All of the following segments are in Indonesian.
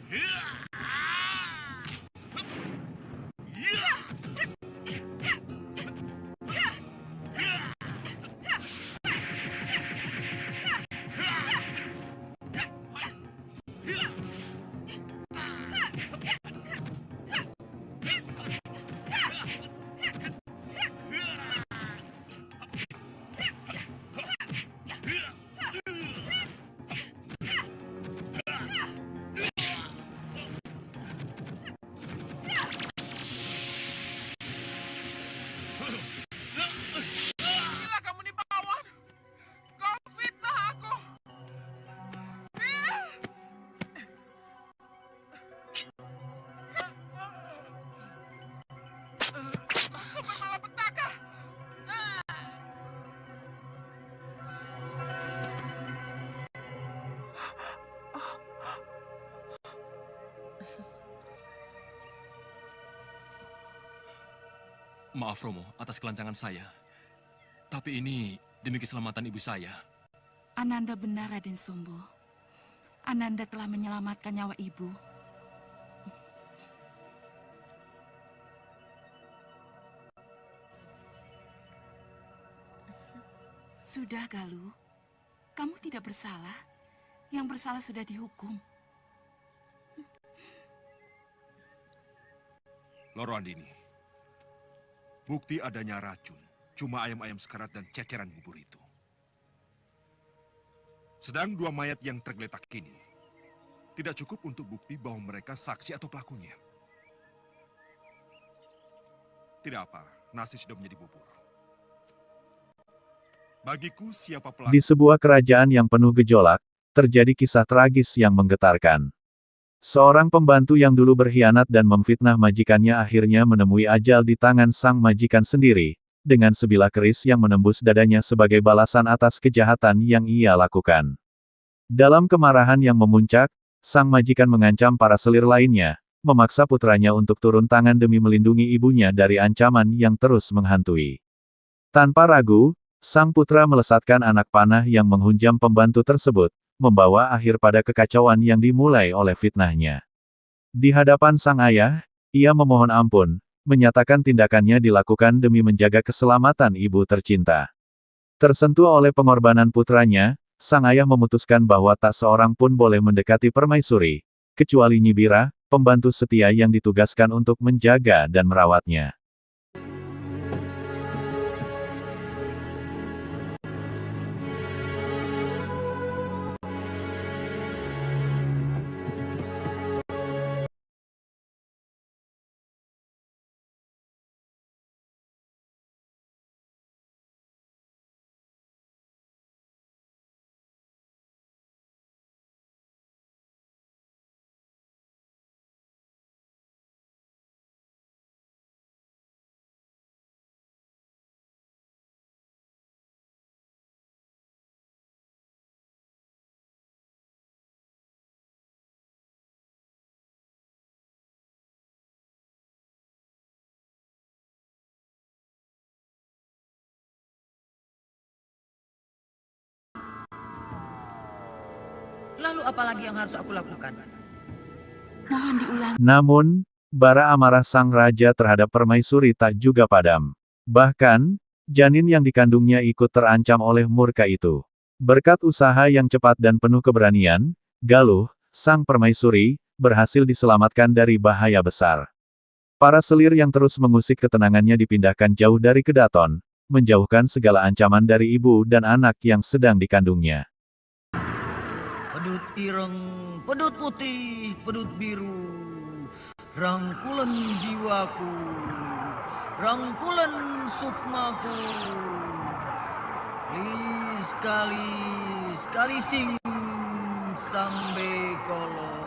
Gila kamu nih Pawan. Kau fitnah aku. Kau bermalapetaka. Maaf Romo atas kelancangan saya. Tapi ini demi keselamatan ibu saya. Ananda benar, Raden Sumbo. Ananda telah menyelamatkan nyawa ibu. Sudah, Galuh. Kamu tidak bersalah. Yang bersalah sudah dihukum. Loro Andini, bukti adanya racun cuma ayam-ayam sekarat dan ceceran bubur itu. Sedang dua mayat yang tergeletak kini tidak cukup untuk bukti bahwa mereka saksi atau pelakunya. Tidak apa, nasi sudah menjadi bubur. Bagiku siapa pelaku... Di sebuah kerajaan yang penuh gejolak, terjadi kisah tragis yang menggetarkan. Seorang pembantu yang dulu berkhianat dan memfitnah majikannya akhirnya menemui ajal di tangan sang majikan sendiri, dengan sebilah keris yang menembus dadanya sebagai balasan atas kejahatan yang ia lakukan. Dalam kemarahan yang memuncak, sang majikan mengancam para selir lainnya, memaksa putranya untuk turun tangan demi melindungi ibunya dari ancaman yang terus menghantui. Tanpa ragu, sang putra melesatkan anak panah yang menghunjam pembantu tersebut, membawa akhir pada kekacauan yang dimulai oleh fitnahnya. Di hadapan sang ayah, ia memohon ampun, menyatakan tindakannya dilakukan demi menjaga keselamatan ibu tercinta. Tersentuh oleh pengorbanan putranya, sang ayah memutuskan bahwa tak seorang pun boleh mendekati permaisuri, kecuali Nyi Bira, pembantu setia yang ditugaskan untuk menjaga dan merawatnya. Lalu apalagi yang harus aku lakukan? Mohon diulangi. Namun, bara amarah sang raja terhadap permaisuri tak juga padam. Bahkan, janin yang dikandungnya ikut terancam oleh murka itu. Berkat usaha yang cepat dan penuh keberanian, Galuh, sang permaisuri, berhasil diselamatkan dari bahaya besar. Para selir yang terus mengusik ketenangannya dipindahkan jauh dari Kedaton, menjauhkan segala ancaman dari ibu dan anak yang sedang dikandungnya. Pedut ireng, pedut putih, pedut biru, rangkulan jiwaku, rangkulan sukmaku, sekali sing sambe kolo.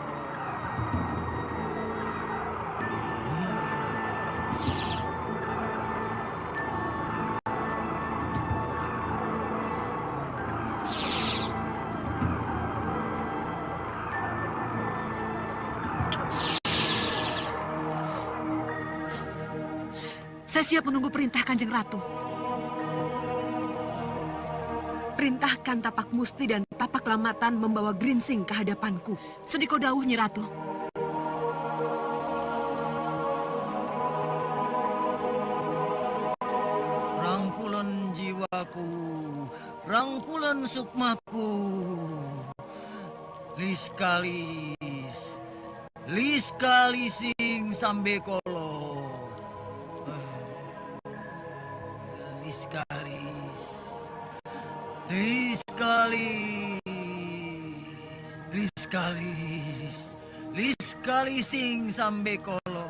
Saya siap menunggu perintah Kanjeng Ratu. Perintahkan tapak musti dan tapak lamatan membawa Grinsing ke hadapanku. Sediko dawuh, Nyi Ratu. rangkulan sukmaku. Liskalis, liskalising sambe kolo. Liskalis, liskalis, liskalis, liskalising sambe kolo.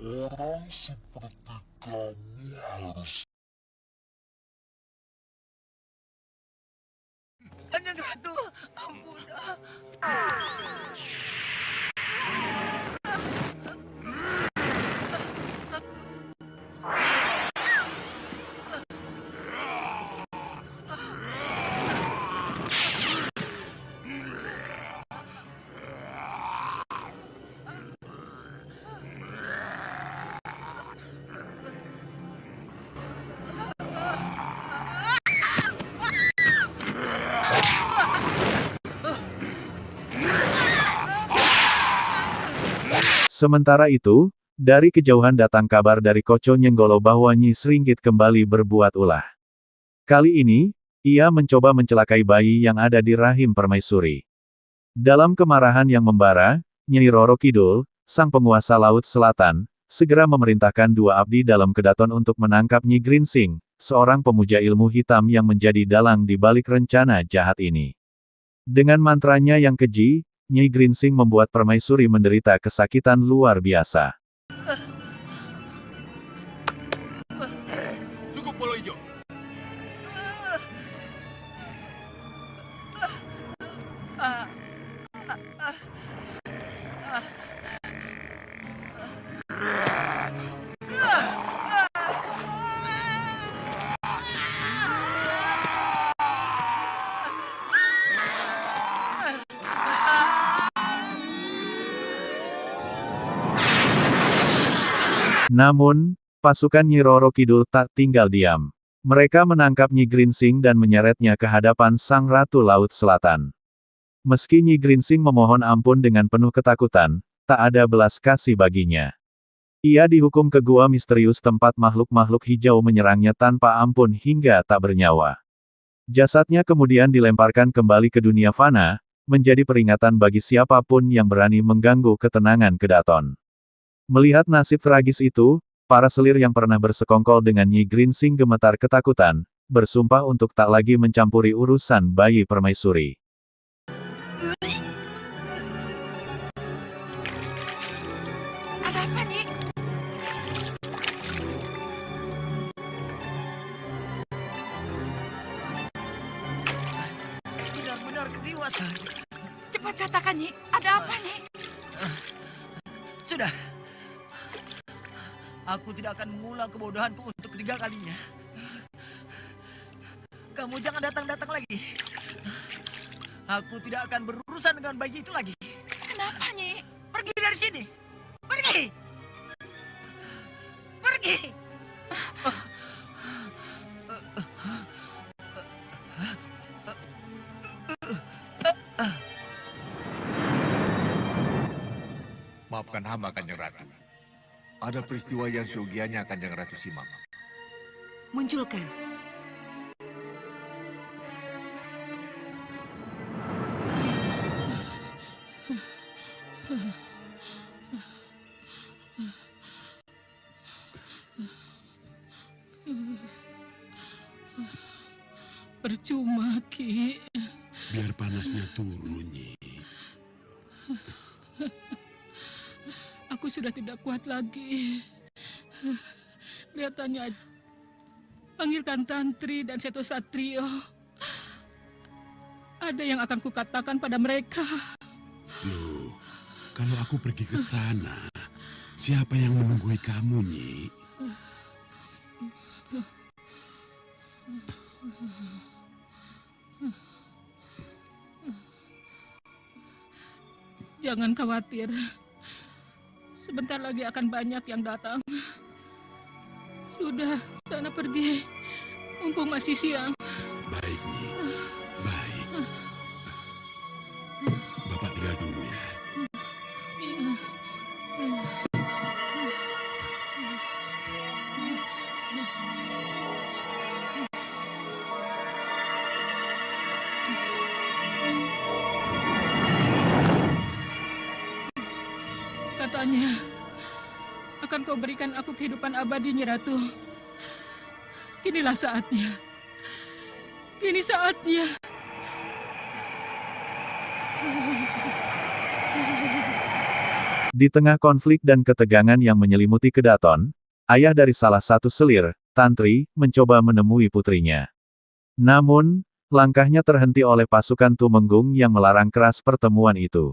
Orang seperti kamu harus Kanjeng Ratu, ampun. Sementara itu, dari kejauhan datang kabar dari Koco Nyenggolo bahwa Nyi Sringgit kembali berbuat ulah. Kali ini, ia mencoba mencelakai bayi yang ada di rahim permaisuri. Dalam kemarahan yang membara, Nyai Roro Kidul, sang penguasa Laut Selatan, segera memerintahkan dua abdi dalam kedaton untuk menangkap Nyi Grinsing, seorang pemuja ilmu hitam yang menjadi dalang di balik rencana jahat ini. Dengan mantranya yang keji, Nyai Grinsing membuat permaisuri menderita kesakitan luar biasa. Cukup Bolo Ijo. Namun, pasukan Nyi Roro Kidul tak tinggal diam. Mereka menangkap Nyi Grinsing dan menyeretnya ke hadapan Sang Ratu Laut Selatan. Meski Nyi Grinsing memohon ampun dengan penuh ketakutan, tak ada belas kasih baginya. Ia dihukum ke gua misterius tempat makhluk-makhluk hijau menyerangnya tanpa ampun hingga tak bernyawa. Jasadnya kemudian dilemparkan kembali ke dunia fana, menjadi peringatan bagi siapapun yang berani mengganggu ketenangan kedaton. Melihat nasib tragis itu, para selir yang pernah bersekongkol dengan Nyi Grinsing gemetar ketakutan, bersumpah untuk tak lagi mencampuri urusan bayi permaisuri. Ada apa, Nyi? kuasa. Cepat katakan, Nyi. Ada apa, Nyi? Sudah. Aku tidak akan mengulang kebodohanku untuk ketiga kalinya. Kamu jangan datang-datang lagi. Aku tidak akan berurusan dengan bayi itu lagi. Kenapa, Nyi? Pergi dari sini. Pergi. Pergi. Maafkan hamba, Kanjeng Ratu. Ada peristiwa yang seyogianya Kanjeng Ratu simak. Munculkan. Percuma, Ki. Biar panasnya turun, Nyi. Aku sudah tidak kuat lagi. Kelihatannya panggilkan Tantri dan Seto Satrio. Ada yang akan kukatakan pada mereka. Loh, kalau aku pergi ke sana, siapa yang menunggui kamu, Nyi? Jangan khawatir. Sebentar lagi akan banyak yang datang. Sudah, sana pergi. Mumpung masih siang. Baik, Nyi. Baik. Bapak tinggal dulu ya. Katanya, akan kau berikan aku kehidupan abadi, Nyi Ratu. Kinilah saatnya. Kini saatnya. Di tengah konflik dan ketegangan yang menyelimuti Kedaton, ayah dari salah satu selir, Tantri, mencoba menemui putrinya. Namun, langkahnya terhenti oleh pasukan Tumenggung yang melarang keras pertemuan itu.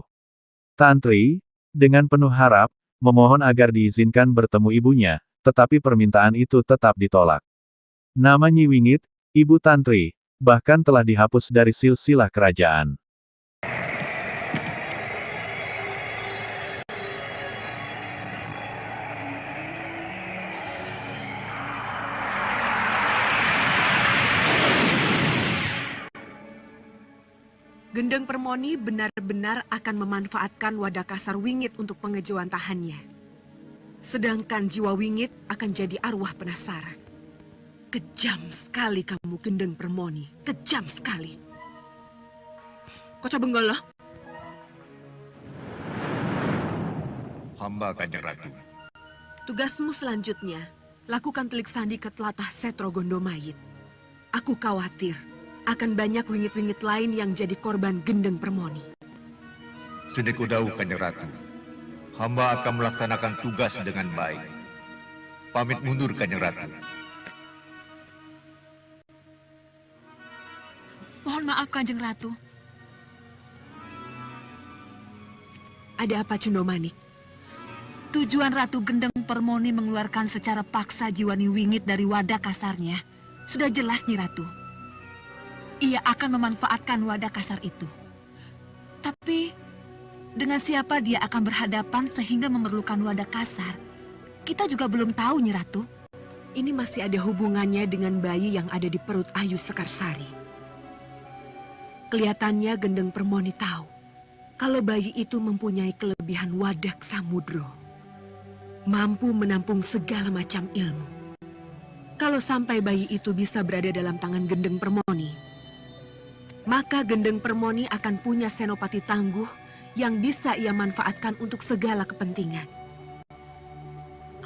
Tantri, dengan penuh harap, memohon agar diizinkan bertemu ibunya, tetapi permintaan itu tetap ditolak. Nama Nyi Wingit, Ibu Tantri, bahkan telah dihapus dari silsilah kerajaan. Gendeng Permoni benar-benar akan memanfaatkan wadah kasar Wingit untuk pengejawantahannya. Sedangkan jiwa Wingit akan jadi arwah penasaran. Kejam sekali kamu, Gendeng Permoni. Kejam sekali. Koca Benggala. Hamba, Kanjeng Ratu. Tugasmu selanjutnya, lakukan telik sandi ke telatah Setro Gondomayit. Aku khawatir akan banyak wingit-wingit lain yang jadi korban Gendeng Permoni. Sedekudau, Kanjeng Ratu. Hamba akan melaksanakan tugas dengan baik. Pamit mundur, Kanjeng Ratu. Mohon maaf, Kanjeng Ratu. Ada apa, Cundomanik? Tujuan Ratu Gendeng Permoni mengeluarkan secara paksa jiwa Nyi Wingit dari wadah kasarnya sudah jelas, Nyi Ratu. Ia akan memanfaatkan wadah kasar itu. Tapi, dengan siapa dia akan berhadapan sehingga memerlukan wadah kasar, kita juga belum tahu, Nyi Ratu. Ini masih ada hubungannya dengan bayi yang ada di perut Ayu Sekarsari. Kelihatannya Gendeng Permoni tahu kalau bayi itu mempunyai kelebihan wadak samudro. Mampu menampung segala macam ilmu. Kalau sampai bayi itu bisa berada dalam tangan Gendeng Permoni, maka Gendeng Permoni akan punya senopati tangguh yang bisa ia manfaatkan untuk segala kepentingan.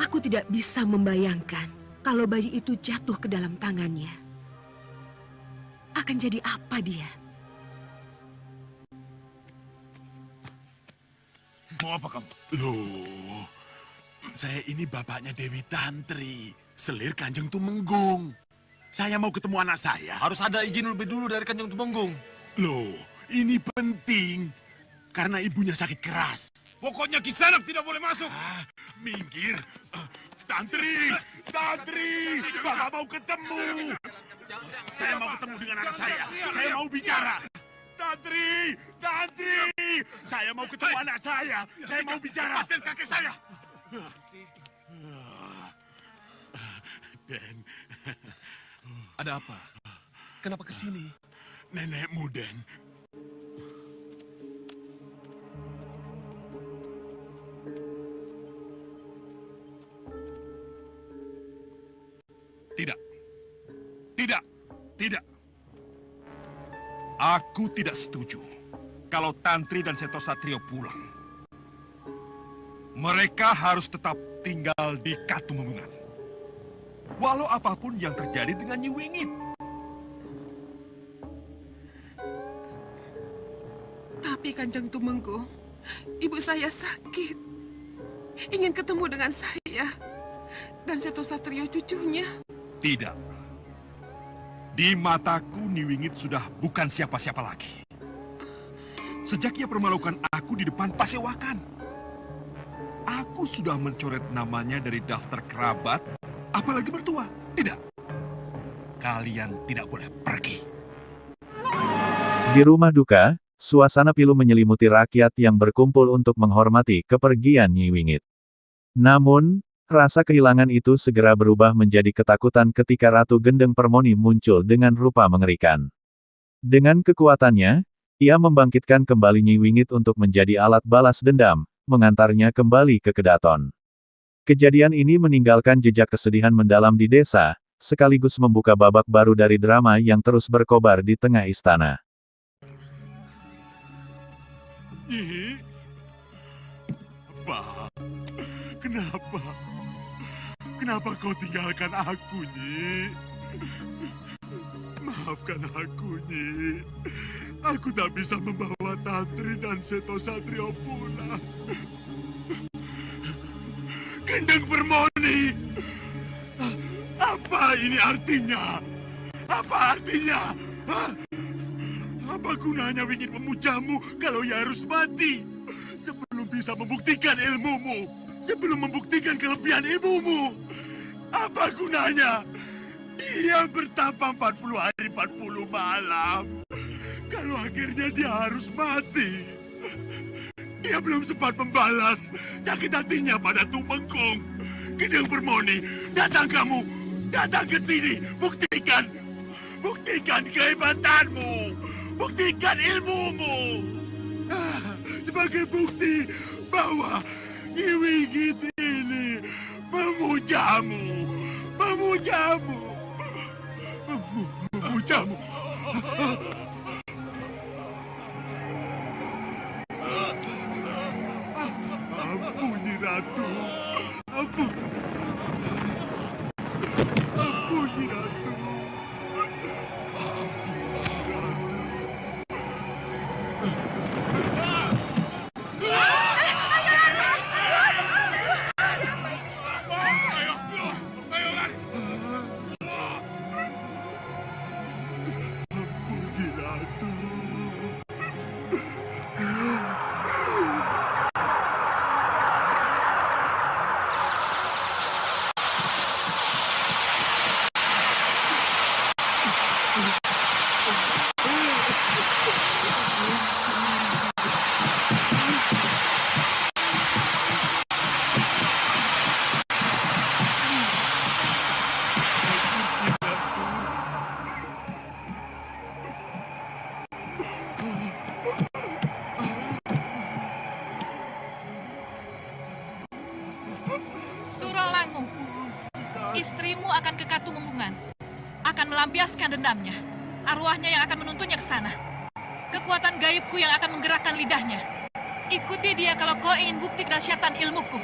Aku tidak bisa membayangkan kalau bayi itu jatuh ke dalam tangannya. Akan jadi apa dia? Mau apa kamu? Loh, saya ini bapaknya Dewi Tantri, selir Kanjeng Tumenggung. Saya mau ketemu anak saya. Harus ada izin lebih dulu dari Kanjeng Tumenggung. Loh, Ini penting karena ibunya sakit keras. Pokoknya Kisanak tidak boleh masuk. Minggir. Tantri, Tantri, Bapak mau ketemu. Saya mau ketemu dengan anak saya. Saya mau bicara. Tantri, Tantri, saya mau ketemu anak saya. Saya mau bicara. Pasien kakek saya. Den, Ada apa? Kenapa ke sini? nenekmu, Den. Tidak. Tidak. Tidak. Aku tidak setuju kalau Tantri dan Seto Satrio pulang. Mereka harus tetap tinggal di Katumenggungan. Walau apapun yang terjadi dengan Nyi Wingit. Tapi Kanjeng Tumenggung, ibu saya sakit. Ingin ketemu dengan saya dan Seto Satrio cucunya. Tidak. Di mataku, Nyi Wingit sudah bukan siapa-siapa lagi. Sejak ia permalukan aku di depan pasewakan. Aku sudah mencoret namanya dari daftar kerabat, apalagi mertua. Tidak. Kalian tidak boleh pergi. Di rumah duka, suasana pilu menyelimuti rakyat yang berkumpul untuk menghormati kepergian Nyi Wingit. Namun, rasa kehilangan itu segera berubah menjadi ketakutan ketika Ratu Gendeng Permoni muncul dengan rupa mengerikan. Dengan kekuatannya, ia membangkitkan kembali Nyi Wingit untuk menjadi alat balas dendam, mengantarnya kembali ke Kedaton. Kejadian ini meninggalkan jejak kesedihan mendalam di desa, sekaligus membuka babak baru dari drama yang terus berkobar di tengah istana. Nyi, Pak, kenapa? Kenapa kau tinggalkan aku, Nyi? Maafkan aku, Nyi. Aku tak bisa membawa Tantri dan Seto Satrio pulang. Gendeng Permoni! Apa ini artinya? Apa artinya? Hah? Apa gunanya Wingit memujamu kalau ia harus mati? Sebelum bisa membuktikan ilmumu. Sebelum membuktikan kelebihan ibumu. Apa gunanya? Dia bertapa 40 hari 40 malam. Kalau akhirnya dia harus mati. Dia belum sempat membalas sakit hatinya pada Tumenggung. Gendeng Permoni, datang kamu. Datang ke sini. Buktikan. Buktikan kehebatanmu. Buktikan ilmumu. Sebagai bukti bahwa Nyi Wingit ini memujamu. Memujamu. Memujamu. Ampuni Ratu. Ampuni. Ampuni Ratu. Surolangu, istrimu akan ke Katumenggungan, akan melampiaskan dendamnya. Arwahnya yang akan menuntunnya ke sana. Kekuatan gaibku yang akan menggerakkan lidahnya. Ikuti dia kalau kau ingin bukti kedahsyatan ilmuku.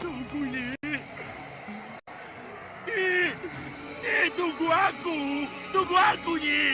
Tunggu, Nyi. Nyi, tunggu aku. Tunggu aku, Nyi.